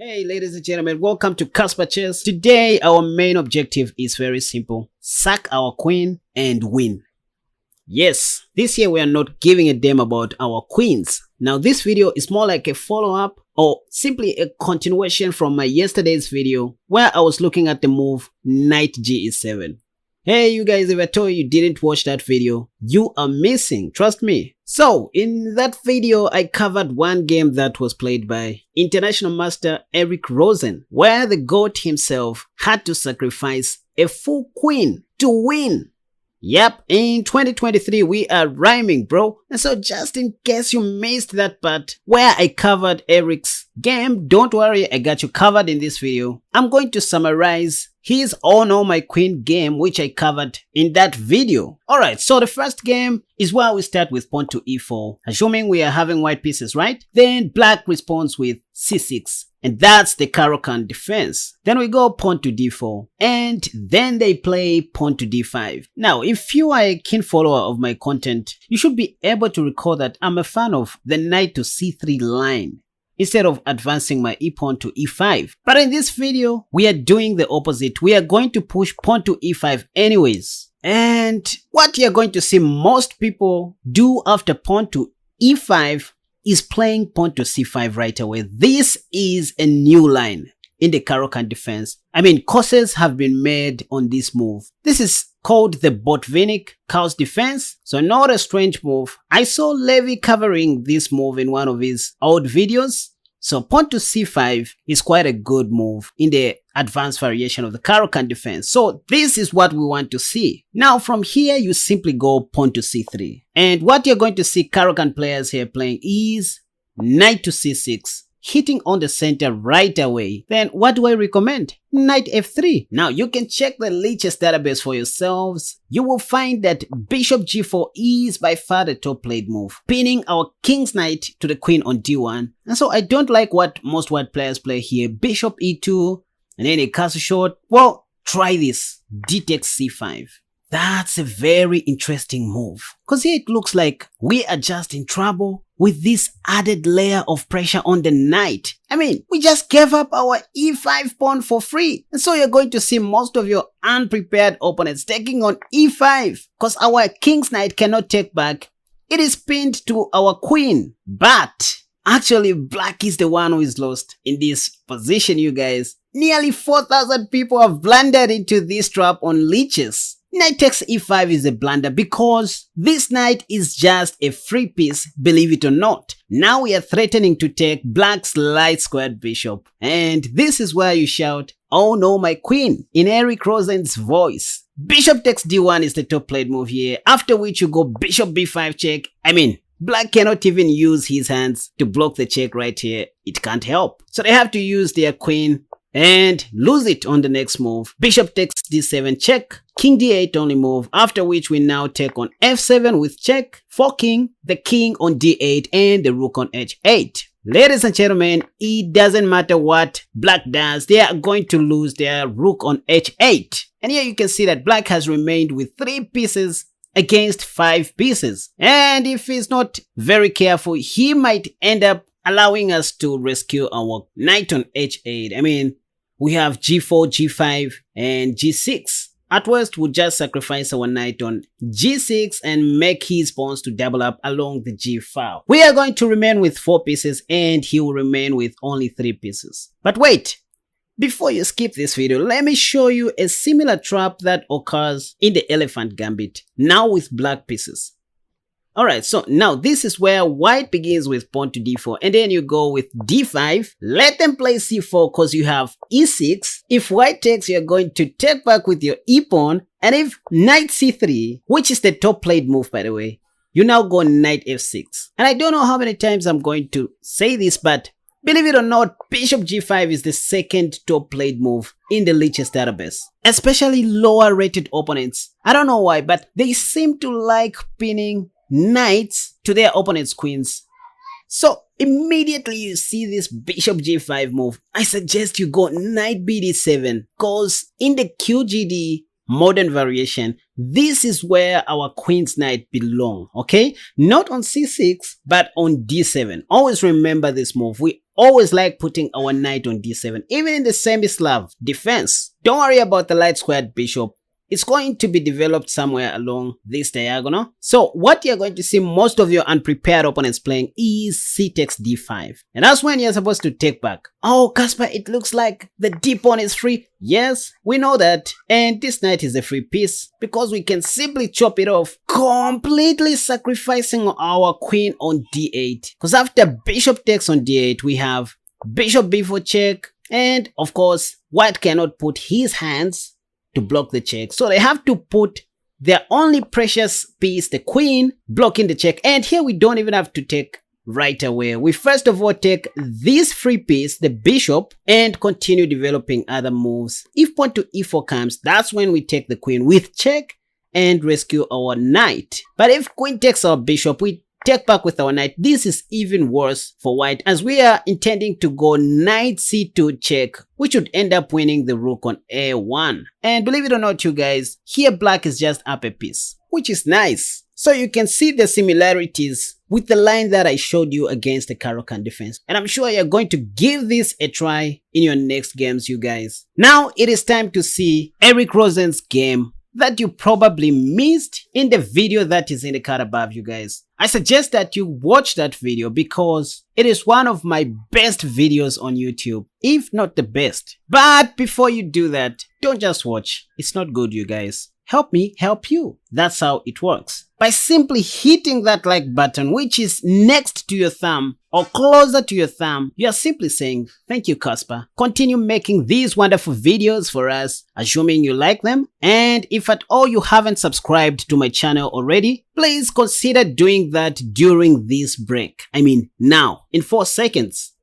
Hey ladies and gentlemen, welcome to Casper Chess. Today our main objective is very simple. Sack our queen and win. Yes, this year we are not giving a damn about our queens. Now this video is more like a follow-up or simply a continuation from my yesterday's video where I was looking at the move knight g7. Hey you guys, if I told you didn't watch that video, you are missing, trust me. So in that video I covered one game that was played by International Master Eric Rosen, where the GOAT himself had to sacrifice a full queen to win. Yep, in 2023 we are rhyming, bro. And so just in case you missed that part where I covered Eric's game, don't worry, I got you covered in this video. I'm going to summarize his "Oh No My Queen" game which I covered in that video. Alright, so the first game is where we start with pawn to e4, assuming we are having white pieces, right? Then black responds with c6. And that's the Caro-Kann defense. Then we go pawn to d4. And then they play pawn to d5. Now, if you are a keen follower of my content, you should be able to recall that I'm a fan of the knight to c3 line, instead of advancing my e-pawn to e5. But in this video, we are doing the opposite. We are going to push pawn to e5 anyways. And what you're going to see most people do after pawn to e5 is playing pawn to c5 right away. This is a new line in the Caro-Kann defense. I mean, courses have been made on this move. This is called the Botvinnik-Kaus defense, so not a strange move. I saw Levy covering this move in one of his old videos. So pawn to c5 is quite a good move in the advanced variation of the Caro-Kann defense. So this is what we want to see. Now from here you simply go pawn to c3. And what you're going to see Caro-Kann players here playing is knight to c6. Hitting on the center right away. Then what do I recommend? Knight f3. Now you can check the Lichess database for yourselves. You will find that bishop g4 is by far the top played move, pinning our king's knight to the queen on d1. And so I don't like what most white players play here. Bishop e2 and then a castle shot. Well, try this. D takes c5. That's a very interesting move, because here it looks like we are just in trouble with this added layer of pressure on the knight. I mean, we just gave up our e5 pawn for free. And so you're going to see most of your unprepared opponents taking on e5, because our king's knight cannot take back. It is pinned to our queen. But actually, black is the one who is lost in this position, you guys. Nearly 4,000 people have blundered into this trap on Lichess. Knight takes e5 is a blunder because this knight is just a free piece, believe it or not. Now we are threatening to take black's light squared bishop. And this is where you shout, "Oh no, my queen," in Eric Rosen's voice. Bishop takes d1 is the top played move here, after which you go bishop b5 check. I mean, black cannot even use his hands to block the check right here. It can't help. So they have to use their queen and lose it on the next move. Bishop takes d7 check, king d8 only move, after which we now take on f7 with check, forking the king on d8 and the rook on h8. Ladies and gentlemen, it doesn't matter what black does, they are going to lose their rook on h8. And here you can see that black has remained with 3 pieces against 5 pieces. And if he's not very careful, he might end up allowing us to rescue our knight on h8. I mean, we have g4, g5, and g6. At worst, we'll just sacrifice our knight on g6 and make his pawns to double up along the g file. We are going to remain with 4 pieces and he will remain with only 3 pieces. But wait, before you skip this video, let me show you a similar trap that occurs in the elephant gambit, now with black pieces. Alright, so now this is where white begins with pawn to d4 and then you go with d5. Let them play c4 because you have e6. If white takes, you're going to take back with your e-pawn. And if knight c3, which is the top played move by the way, you now go knight f6. And I don't know how many times I'm going to say this, but believe it or not, bishop g5 is the second top played move in the Lichess database. Especially lower rated opponents. I don't know why, but they seem to like pinning knights to their opponent's queens. So immediately you see this bishop g5 move, I suggest you go knight bd7, because in the QGD modern variation, this is where our queen's knight belong, okay? Not on c6, but on d7. Always remember this move. We always like putting our knight on d7, even in the semi-Slav defense. Don't worry about the light squared bishop. It's going to be developed somewhere along this diagonal. So what you're going to see most of your unprepared opponents playing is c takes d5. And that's when you're supposed to take back. Oh, Casper, it looks like the d pawn is free. Yes, we know that. And this knight is a free piece because we can simply chop it off, completely sacrificing our queen on d8. Because after bishop takes on d8, we have bishop b4 check. And of course, white cannot put his hands to block the check, so they have to put their only precious piece, the queen, blocking the check. And here we don't even have to take right away. We first of all take this free piece, the bishop, and continue developing other moves. If pawn to e4 comes, that's when we take the queen with check and rescue our knight. But if queen takes our bishop, we take back with our knight. This is even worse for white, as we are intending to go knight c2 check, which would end up winning the rook on a1. And believe it or not, you guys, here black is just up a piece, which is nice. So you can see the similarities with the line that I showed you against the Caro-Kann defense. And I'm sure you're going to give this a try in your next games, you guys. Now it is time to see Eric Rosen's game that you probably missed in the video that is in the card above, you guys. I suggest that you watch that video because it is one of my best videos on YouTube, if not the best. But before you do that, don't just watch. It's not good, you guys. Help me help you. That's how it works. By simply hitting that like button, which is next to your thumb or closer to your thumb, you are simply saying, thank you, Casper. Continue making these wonderful videos for us, assuming you like them. And if at all you haven't subscribed to my channel already, please consider doing that during this break. I mean, now, in 4 seconds.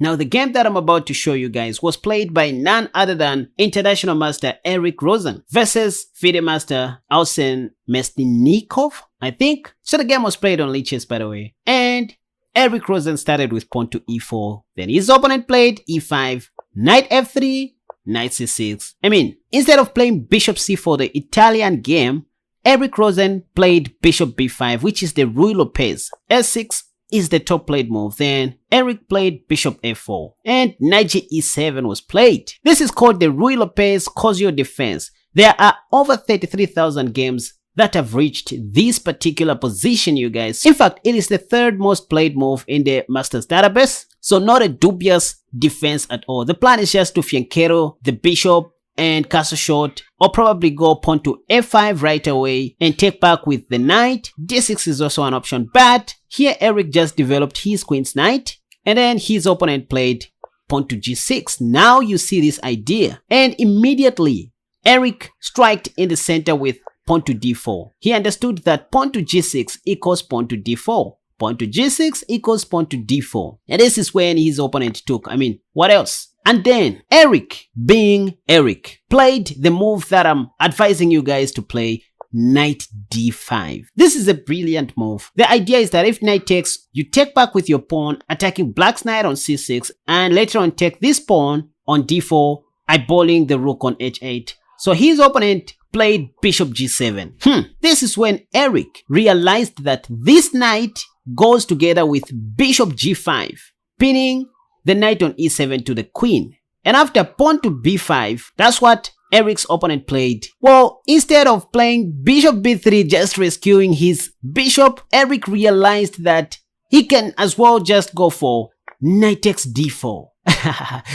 Now, the game that I'm about to show you guys was played by none other than International Master Eric Rosen versus FIDE Master Arsen Mestnikov, I think. So the game was played on Lichess, by the way. And Eric Rosen started with pawn to e4. Then his opponent played e5, knight f3, knight c6. I mean, instead of playing bishop c4, the Italian game, Eric Rosen played bishop b5, which is the Ruy Lopez. s6 is the top played move. Then Eric played bishop f4 and knight e7 was played. This is called the Ruy Lopez Cosio defense. There are over 33,000 games that have reached this particular position, you guys. In fact, it is the 3rd most played move in the Masters database. So not a dubious defense at all. The plan is just to fianchetto the bishop and castle short, or probably go pawn to f5 right away and take back with the knight. d6 is also an option, but here Eric just developed his queen's knight, and then his opponent played pawn to g6. Now you see this idea, and immediately Eric struck in the center with pawn to d4. He understood that pawn to g6 equals pawn to d4. Pawn to g6 equals pawn to d4. And this is when his opponent took. I mean, what else? And then Eric, being Eric, played the move that I'm advising you guys to play, knight d5. This is a brilliant move. The idea is that if knight takes, you take back with your pawn, attacking black's knight on c6, and later on take this pawn on d4, eyeballing the rook on h8. So his opponent played bishop g7. This is when Eric realized that this knight goes together with bishop g5, pinning the knight on e7 to the queen. And after pawn to b5, that's what Eric's opponent played. Well, instead of playing bishop b3, just rescuing his bishop, Eric realized that he can as well just go for knight takes d4,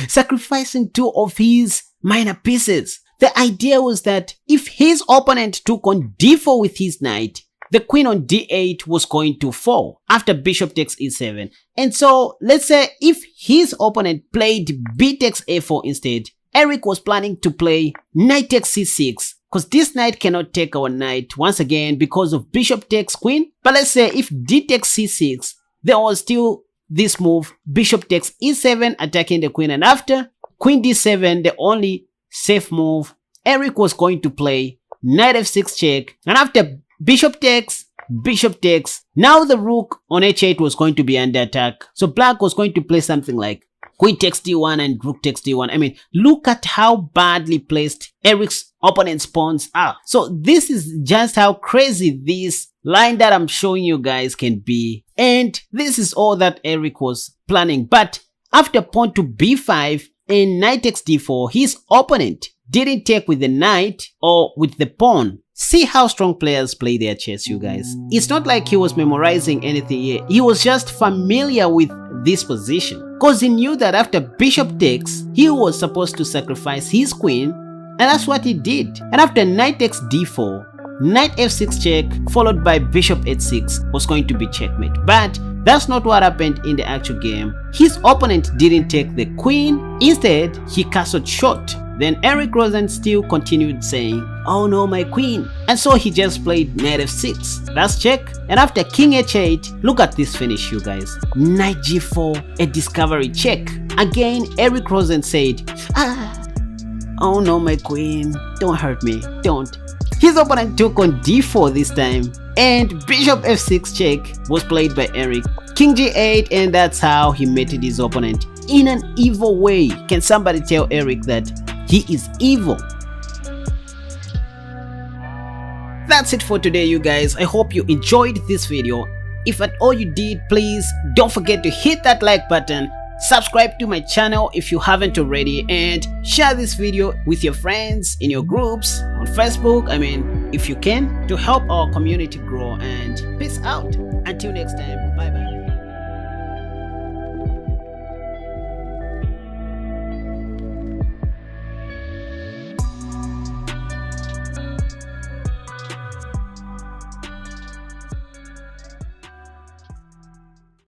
sacrificing 2 of his minor pieces. The idea was that if his opponent took on d4 with his knight, the queen on d8 was going to fall after bishop takes e7. And so let's say if his opponent played b takes a4 instead, Eric was planning to play knight takes c6, because this knight cannot take our knight once again because of bishop takes queen. But let's say if d takes c6, there was still this move, bishop takes e7, attacking the queen, and after queen d7, the only safe move, Eric was going to play knight f6 check, and after bishop takes, now the rook on h8 was going to be under attack. So black was going to play something like queen takes d1 and rook takes d1. I mean, look at how badly placed Eric's opponent's pawns are. So this is just how crazy this line that I'm showing you guys can be. And this is all that Eric was planning. But after pawn to b5 and knight takes d4, his opponent didn't take with the knight or with the pawn. See how strong players play their chess, you guys. It's not like he was memorizing anything here. He was just familiar with this position, because he knew that after bishop takes, he was supposed to sacrifice his queen, and that's what he did. And after knight takes d4, knight f6 check followed by bishop h6 was going to be checkmate. But that's not what happened in the actual game. His opponent didn't take the queen. Instead, he castled short. Then Eric Rosen still continued saying, "Oh no, my queen." And so he just played knight f6. That's check. And after king h8, look at this finish, you guys. Knight g4, a discovery check. Again, Eric Rosen said, "Oh no, my queen, don't hurt me, don't." His opponent took on d4 this time, and bishop f6 check was played by Eric. King g8, and that's how he mated his opponent in an evil way. Can somebody tell Eric that he is evil? That's it for today, you guys. I hope you enjoyed this video. If at all you did, please don't forget to hit that like button, subscribe to my channel if you haven't already, and share this video with your friends in your groups on Facebook. I mean, if you can, to help our community grow. And peace out. Until next time, bye bye.